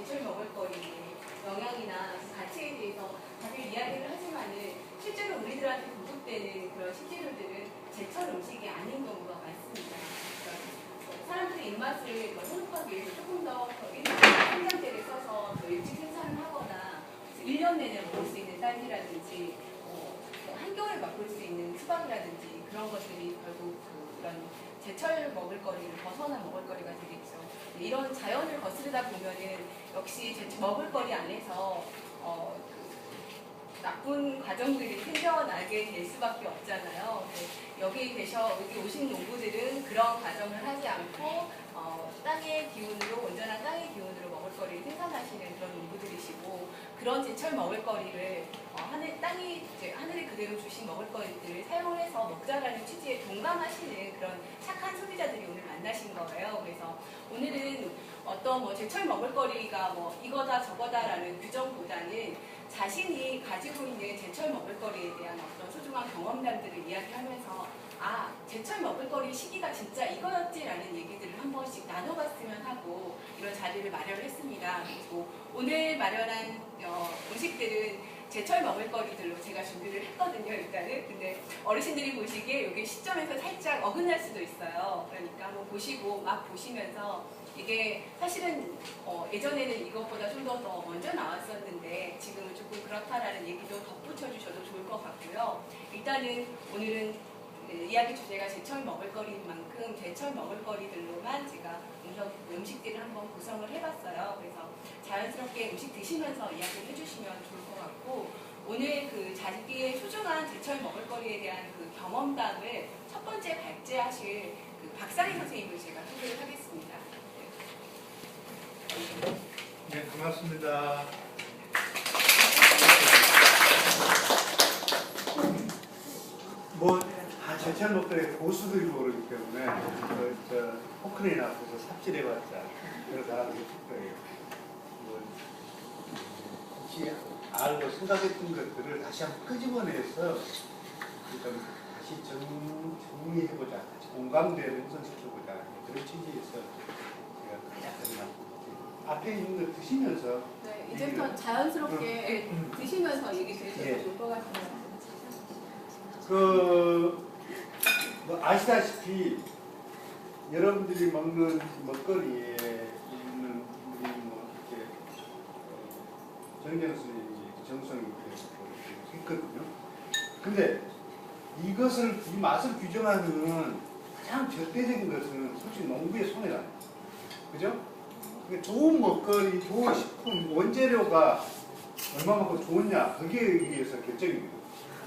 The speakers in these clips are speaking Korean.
제철 먹을거리의 영향이나 가치에 대해서 다들 이야기를 하지만은 실제로 우리들한테 공급되는 그런 식재료들은 제철 음식이 아닌 경우가 많습니다. 그러니까 사람들의 입맛을 더 현혹하기 위해서 조금 더 일찍 생산대를 써서 더 일찍 생산을 하거나 1년 내내 먹을 수 있는 딸기라든지 한겨울에 맛볼 수 있는 수박이라든지 그런 것들이 결국 그런 제철 먹을거리를 벗어난 먹을거리가 되겠죠. 이런 자연을 거스르다 보면은 역시 먹을거리 안에서 나쁜 과정들이 생겨나게 될 수밖에 없잖아요. 여기 오신 농부들은 그런 과정을 하지 않고 땅의 기운으로 온전한 땅의 기운으로 먹을거리를 생산하시는 그런 농부들이시고 그런 제철 먹을거리를 하늘이 그대로 주신 먹을거리들을 사용해서 먹자라는 취지에 동감하시는 그런 착한 소비자들이 오늘 만나신 거예요. 그래서 오늘은 어떤 제철 먹을거리가 이거다 저거다라는 규정보다는 자신이 가지고 있는 제철 먹을거리에 대한 어떤 소중한 경험담들을 이야기하면서 제철 먹을거리 시기가 진짜 이거였지라는 얘기들을 한 번씩 나눠봤으면 하고 이런 자리를 마련했습니다. 그리고 오늘 마련한 음식들은 제철 먹을거리들로 제가 준비를 했거든요, 일단은. 근데 어르신들이 보시기에 여기 시점에서 살짝 어긋날 수도 있어요. 그러니까 한번 보시고 막 보시면서 이게 사실은 예전에는 이것보다 좀 더 먼저 나왔었는데 지금은 조금 그렇다라는 얘기도 덧붙여 주셔도 좋을 것 같고요. 일단은 오늘은 이야기 주제가 제철 먹을거리인 만큼 제철 먹을거리들로만 제가 음식들을 한번 구성을 해봤어요. 그래서 자연스럽게 음식 드시면서 이야기를 해주시면 좋을 것 같고 오늘 자기의 소중한 제철 먹을거리에 대한 경험담을 첫 번째 발제하실 박상희 선생님을 제가 소개를 하겠습니다. 네, 고맙습니다. 제철 먹거리 고수들이 모르기 때문에 포크레인 앞에서 삽질해봤자 그런 사람들이 있을 거예요. 혹시 알고 생각했던 것들을 다시 한번 끄집어내서 다시 정리해보자, 다시 공감대를 형성시켜보자 그런 취지에서 제가 간략하게 앞에 있는 걸 드시면서 이제부터 자연스럽게 드시면서 얘기 드리셔도 좋을 것 같아요. 아시다시피 여러분들이 먹는 먹거리에 있는 우리 이렇게 정성이 있거든요. 근데 이것을 이 맛을 규정하는 가장 절대적인 것은 솔직히 농부의 손해가 아니에요. 그죠? 좋은 먹거리, 좋은 식품, 원재료가 얼마만큼 좋으냐 거기에 의해서 결정입니다.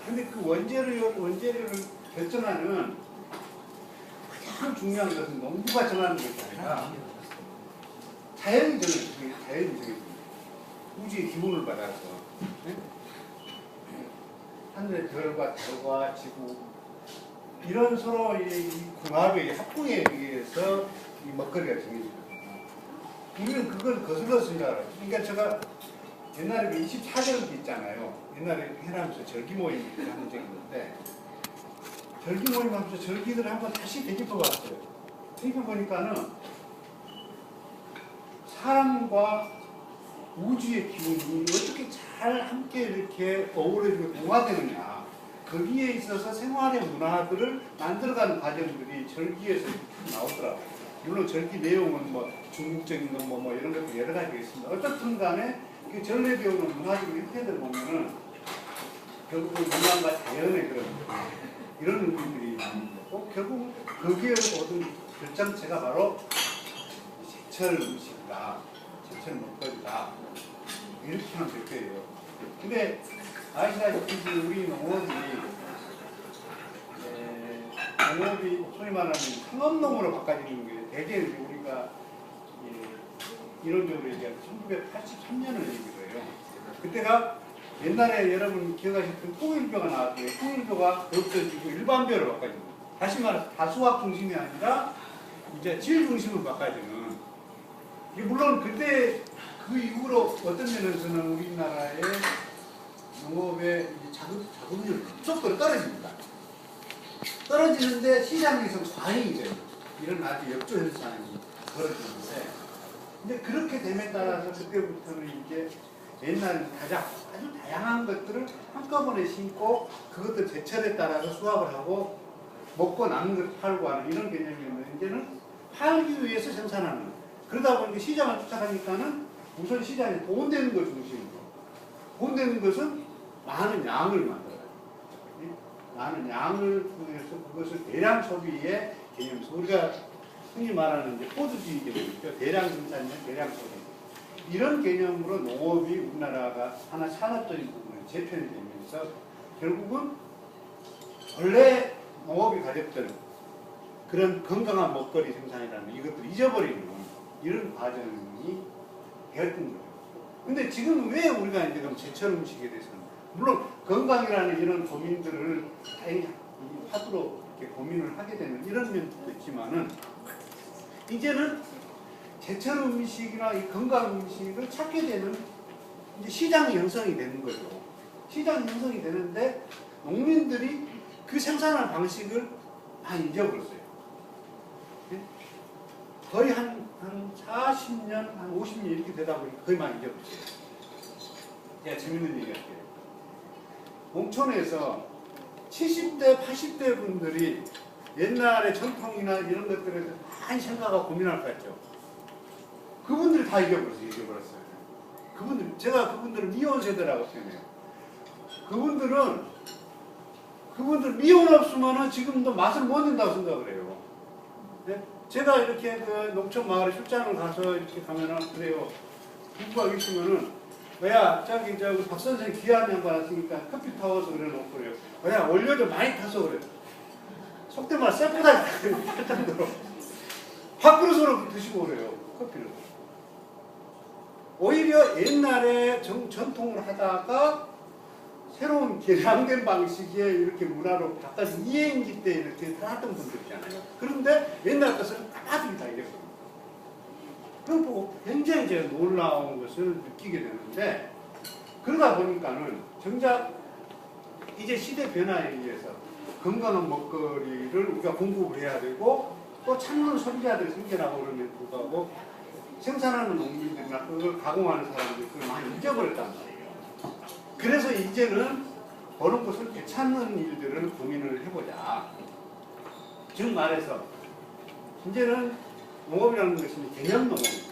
근데 그 원재료를 결정하는 가장 중요한 것은 농부가 정하는 것이 아니라 자연이 정해집니다. 우주의 기운을 받아서 하늘의 별과 달과 지구 이런 서로의 궁합의 합궁에 의해서 이 먹거리가 정해집니다. 우리는 그걸 거슬러 생각을 해요. 그러니까 제가 옛날에 24절기 있잖아요. 옛날에 해남에서 절기 모임 하는 적이 있는데 절기 모임 하면서 절기들을 한번 다시 되짚어 봤어요. 되짚어 보니까는 사람과 우주의 기운이 어떻게 잘 함께 이렇게 어우러지고 동화되느냐 거기에 있어서 생활의 문화들을 만들어가는 과정들이 절기에서 나오더라고요. 물론 절기 내용은 중국적인 거 이런 것도 여러 가지가 있습니다. 어떻든 간에 전래 배우는 문화적인 형태들 보면은 결국은 인간과 자연의 이런 의미들이 있고 결국 거기에 모든 결정체가 바로 제철 음식이다, 제철 먹거리다 이렇게 하면 될 거예요. 근데 아시다시피 우리 농업이 소위 말하는 상업농으로 바꿔지는 게 대개 우리가 이론적으로 얘기하면 1983년을 얘기를 해요. 그때가 옛날에 여러분 기억하실 때 통일교가 나왔고요. 통일교가 없어지고 일반교로 바꿔집니다. 다시 말해서 다수학 중심이 아니라 이제 질 중심으로 바꿔지는. 물론 그때 그 이후로 어떤 면에서는 우리나라의 농업의 자금률이 급속도로 떨어집니다. 떨어지는데 시장에서 과잉이 돼요. 이런 아주 역조 현상이 벌어지는데 이제 그렇게 됨에 따라서 그때부터는 이제 옛날에 아주 다양한 것들을 한꺼번에 심고 그것도 제철에 따라서 수확을 하고 먹고 남은 걸 팔고 하는 이런 개념이었는데 이제는 팔기 위해서 생산하는 그러다 보니까 시장을 쫓아가니까는 우선 시장에 돈 되는 걸 중심으로 돈 되는 것은 많은 양을 만들어요. 많은 양을 통해서 그것을 대량 소비의 개념에서 우리가 흔히 말하는 이제 포드주의 개념이죠. 대량 생산이나 대량 소비. 이런 개념으로 농업이 우리나라가 하나 산업적인 부분에 재편이 되면서 결국은 원래 농업이 가졌던 그런 건강한 먹거리 생산이라는 이것들을 잊어버리는 이런 과정이 되었던 거죠. 근데 지금 왜 우리가 이제 그럼 제철 음식에 대해서는 물론 건강이라는 이런 고민들을 다행히 하도록 이렇게 고민을 하게 되는 이런 면도 있지만은 이제는 제철 음식이나 이 건강 음식을 찾게 되는 이제 시장이 형성이 되는 거죠. 시장 형성이 되는데 농민들이 그 생산하는 방식을 많이 잊어버렸어요. 거의 한 40년, 한 50년 이렇게 되다 보니까 거의 많이 잊어버렸어요. 제가 재밌는 얘기 할게요. 농촌에서 70대, 80대 분들이 옛날의 전통이나 이런 것들에 대해서 많이 생각하고 고민할 것 같죠. 그분들이 다 잊어버렸어요. 제가 그분들을 미혼 세대라고 생각해요. 그분들 미혼 없으면은 지금도 맛을 못 낸다고 생각을 해요. 네? 제가 이렇게 그 농촌 마을에 출장을 가서 이렇게 가면은 그래요. 부부가 있으면은 야 저기 박 선생 귀한 양반 왔으니까 커피 타워서 그래 놓고 그래요. 야 원료도 많이 타서 그래. 속된 말 쎄쁘다 할 정도로 밥그릇으로 드시고 그래요. 커피를. 오히려 옛날에 전통을 하다가 새로운 개량된 방식의 이렇게 문화로 바꿔서 이행기 때 이렇게 살았던 분들이잖아요. 그런데 옛날 것은 까마득히 다 이랬거든요. 그걸 보고 굉장히 제가 놀라운 것을 느끼게 되는데 그러다 보니까는 정작 이제 시대 변화에 의해서 건강한 먹거리를 우리가 공급을 해야 되고 또 찾는 소비자들이 생겨나고 그러면 불구하고 생산하는 농민들이나 그걸 가공하는 사람들이 그걸 많이 잊어버렸단 말이에요. 그래서 이제는 그런 것을 되찾는 일들을 고민을 해보자. 즉 말해서 이제는 농업이라는 것이 개념 농업입니다.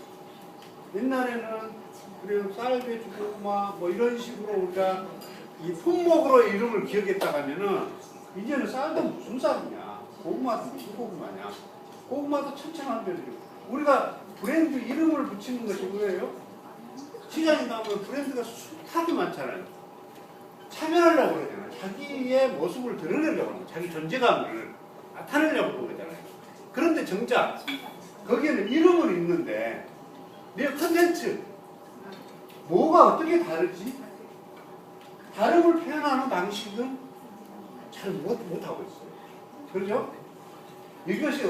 옛날에는 그래요 쌀, 배추, 고구마 뭐 이런 식으로 우리가 이 품목으로 이름을 기억했다가 하면은 이제는 쌀도 무슨 쌀이냐, 고구마도 무슨 고구마냐, 고구마도 천천한 별이죠. 우리가 브랜드 이름을 붙이는 것이 뭐예요? 시장에 나오면 브랜드가 숱하게 많잖아요. 차별하려고 그러잖아요. 자기의 모습을 드러내려고 하는 거예요. 자기 존재감을 나타내려고 그러는 거잖아요. 그런데 정작 거기에는 이름은 있는데 내 컨텐츠 뭐가 어떻게 다르지? 다름을 표현하는 방식은 잘 못하고 있어요. 그렇죠? 이것이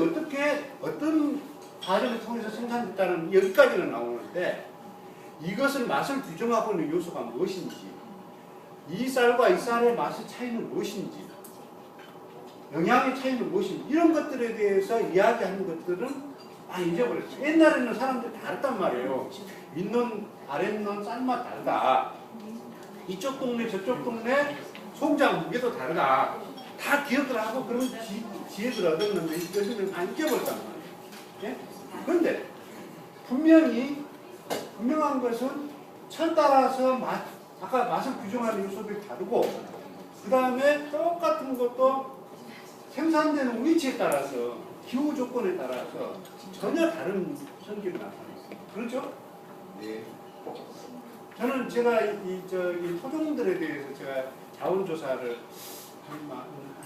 어떤 과정을 통해서 생산됐다는 여기까지는 나오는데 이것을 맛을 규정하고 있는 요소가 무엇인지 이 쌀과 이 쌀의 맛의 차이는 무엇인지 영양의 차이는 무엇인지 이런 것들에 대해서 이야기하는 것들은 많이 잊어버렸어요. 옛날에는 사람들이 다르단 말이에요. 윗논 아랫논 쌀맛 다르다. 이쪽 동네 저쪽 동네 송장 무게도 다르다. 다 기억을 하고 그런 지혜를 얻었는데 요즘은 안 잊어버렸단 말이에요. 예? 그런데 분명한 것은 철 따라서 아까 맛을 규정하는 요소들이 다르고 그 다음에 똑같은 것도 생산되는 위치에 따라서 기후 조건에 따라서 전혀 다른 성질이 나타났습니다. 그렇죠? 네. 저는 제가 이 토종들에 대해서 제가 자원조사를 한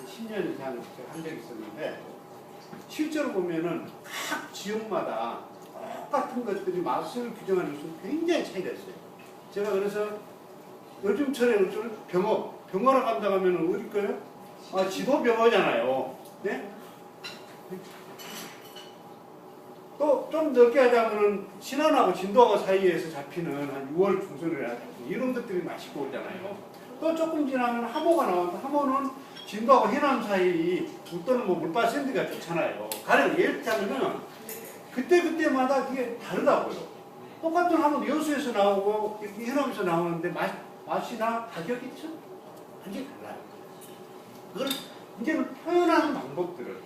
10년 이상 한 적이 있었는데 실제로 보면은 각 지역마다 똑같은 것들이 맛을 규정하는 것은 굉장히 차이가 있어요. 제가 그래서 요즘철에 병어로 간다고 하면 어디 거예요? 지도 병어잖아요. 네? 또 좀 넓게 하자면은 신안하고 진도하고 사이에서 잡히는 한 6월 중순이라 이런 것들이 맛있고 그러잖아요. 또 조금 지나면 하모가 나오는데 하모는 진도하고 해남 사이 또는 뭐 물바 샌드가 좋잖아요. 가령 예를 들자면은 그때마다 그게 다르다고요. 똑같은 함은 여수에서 나오고 이렇게 해남에서 나오는데 맛이나 가격이 완전히 달라요. 그걸 이제는 표현하는 방법들을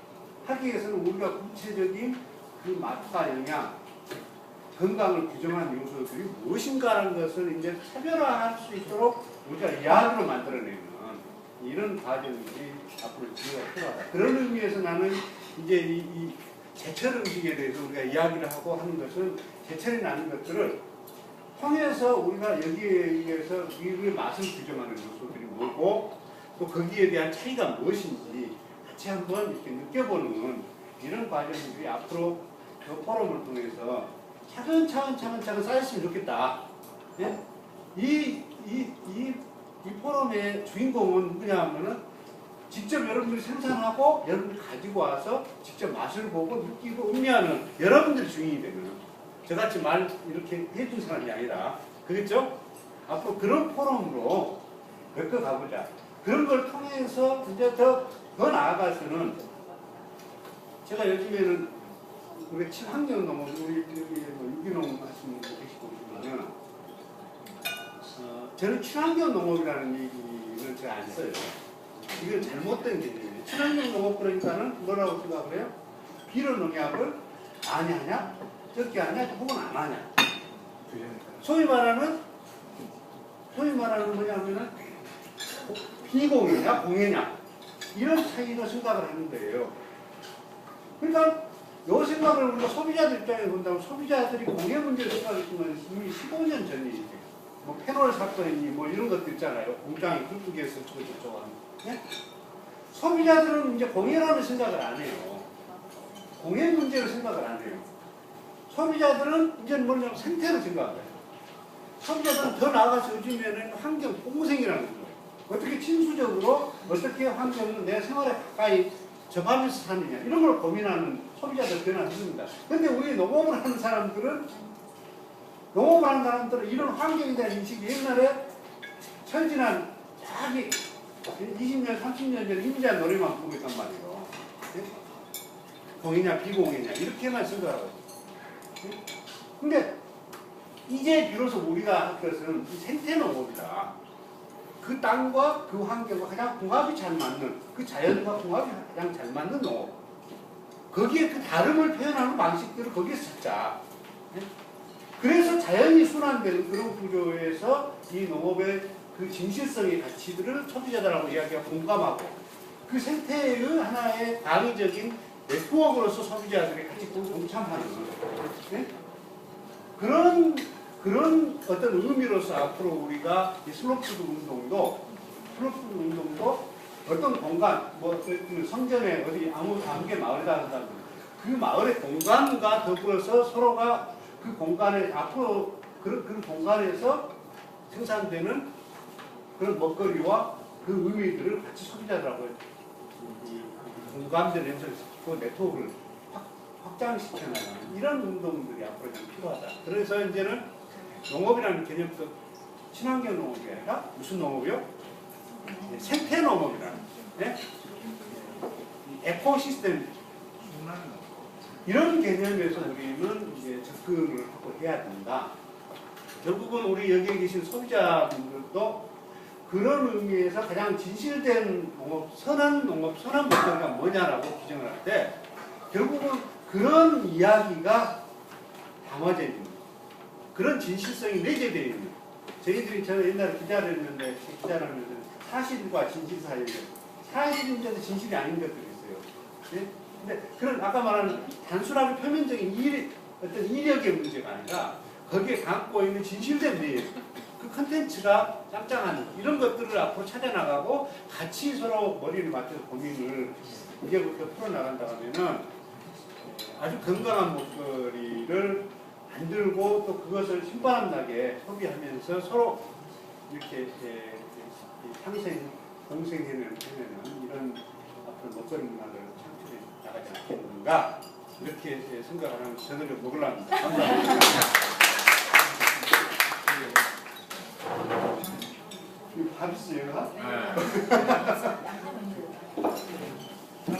하기 위해서는 우리가 구체적인 그 맛과 영양, 건강을 규정한 요소들이 무엇인가라는 것을 이제 차별화할 수 있도록 우리가 이야기로 만들어내는 이런 과정들이 앞으로 지혜가 필요하다. 그런 의미에서 나는 이제 이 제철 음식에 대해서 우리가 이야기를 하고 하는 것은 제철이라는 것들을 통해서 우리가 여기에 의해서 우리의 맛을 규정하는 요소들이 뭐고 또 거기에 대한 차이가 무엇인지 같이 한번 이렇게 느껴보는 이런 과정들이 앞으로 그 포럼을 통해서 차근차근 쌓였으면 좋겠다. 예? 이 포럼의 주인공은 누구냐 하면은 직접 여러분들이 생산하고 여러분들이 가지고 와서 직접 맛을 보고 느끼고 음미하는 여러분들이 주인이 되는 저같이 말 이렇게 해준 사람이 아니라 그렇죠? 앞으로 그런 포럼으로 몇개 가보자. 그런 걸 통해서 이제 더 나아가서는 제가 요즘에는 우리 친환경 농업, 우리 유기농 하시는 분 계시고 그러면은 저는 친환경 농업이라는 얘기는 제가 안 써요. 이건 잘못된 개념이에요. 친환경 농업 그러니까는 뭐라고 생각을 해요? 비료 농약을 많이 하냐? 적게 하냐? 혹은 안 하냐? 소위 말하는 뭐냐면은 비공이냐 공해냐 이런 차이로 생각을 하는 거예요. 그러니까 요 생각을 우리가 소비자들 입장에 본다면 소비자들이 공해 문제를 생각했으면 이미 15년 전이지. 뭐 페놀 사건이니 뭐 이런 것도 있잖아요. 공장이 굵게 해서 저거 하는. 네? 소비자들은 이제 공해라는 생각을 안 해요. 공해 문제를 생각을 안 해요. 소비자들은 이제 뭐냐면 생태를 생각을 해요. 소비자들은 더 나아가서 요즘에는 환경 공생이라는 거예요. 어떻게 친수적으로 어떻게 환경을 내 생활에 가까이 접하면서 사느냐 이런 걸 고민하는 소비자들 변화했습니다. 그런데 우리 농업을 하는 사람들은 이런 환경에 대한 인식이 옛날에 철진한 자기 20년, 30년 전에 임자 노래만 부르고 있단 말이에요. 공이냐 비공이냐 이렇게만 생각하고. 근데 이제 비로소 우리가 할 것은 생태농업이다. 그 땅과 그 환경과 가장 궁합이 잘 맞는 그 자연과 궁합이 가장 잘 맞는 농업. 거기에 그 다름을 표현하는 방식들을 거기에서 찾자. 그래서 자연이 순환되는 그런 구조에서 이 농업의 그 진실성의 가치들을 소비자들하고 이야기하고 공감하고 그 생태의 하나의 당위적인 네트워크로서 소비자들이 같이 동참하는 네? 그런 어떤 의미로서 앞으로 우리가 이 슬로푸드 운동도 어떤 공간, 뭐 그 성전에 어디 아무개 마을이다 한다면 그 마을의 공간과 더불어서 서로가 그 공간에 앞으로 그런 공간에서 생산되는 그런 먹거리와 그 의미들을 같이 소비자들하고 공감대를 형성시키고 네트워크를 확장시켜 나가는 이런 운동들이 앞으로 좀 필요하다. 그래서 이제는 농업이라는 개념도 친환경 농업이 아니라 무슨 농업이요? 생태 농업이라는 네? 에코시스템 이런 개념에서 우리는 이제 접근을 하고 해야 된다. 결국은 우리 여기에 계신 소비자분들도 그런 의미에서 가장 진실된 농업, 선한 먹거리가 뭐냐라고 규정을 할 때 결국은 그런 이야기가 담아져 있는 그런 진실성이 내재되어 있는 저는 옛날에 기자를 했는데 사실과 진실 사이에 사실인데도 진실이 아닌 것들이 있어요. 네? 근데 그런 아까 말하는 단순하게 표면적인 어떤 이력의 문제가 아니라 거기에 갖고 있는 진실된 내용 그 컨텐츠가 짱짱한 이런 것들을 앞으로 찾아나가고 같이 서로 머리를 맞춰서 고민을 이제부터 풀어나간다 하면은 아주 건강한 먹거리를 만들고 또 그것을 신바람나게 소비하면서 서로 이렇게 공생해내는 이런 앞으로 먹거리 문화를 창출해 나가지 않겠는가 이렇게 생각을 하면 저녁을 먹으려 합니다. 감사합니다. 밥 있어요? 네.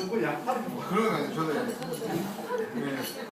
뭐 양파를 그러네, 저도. 네.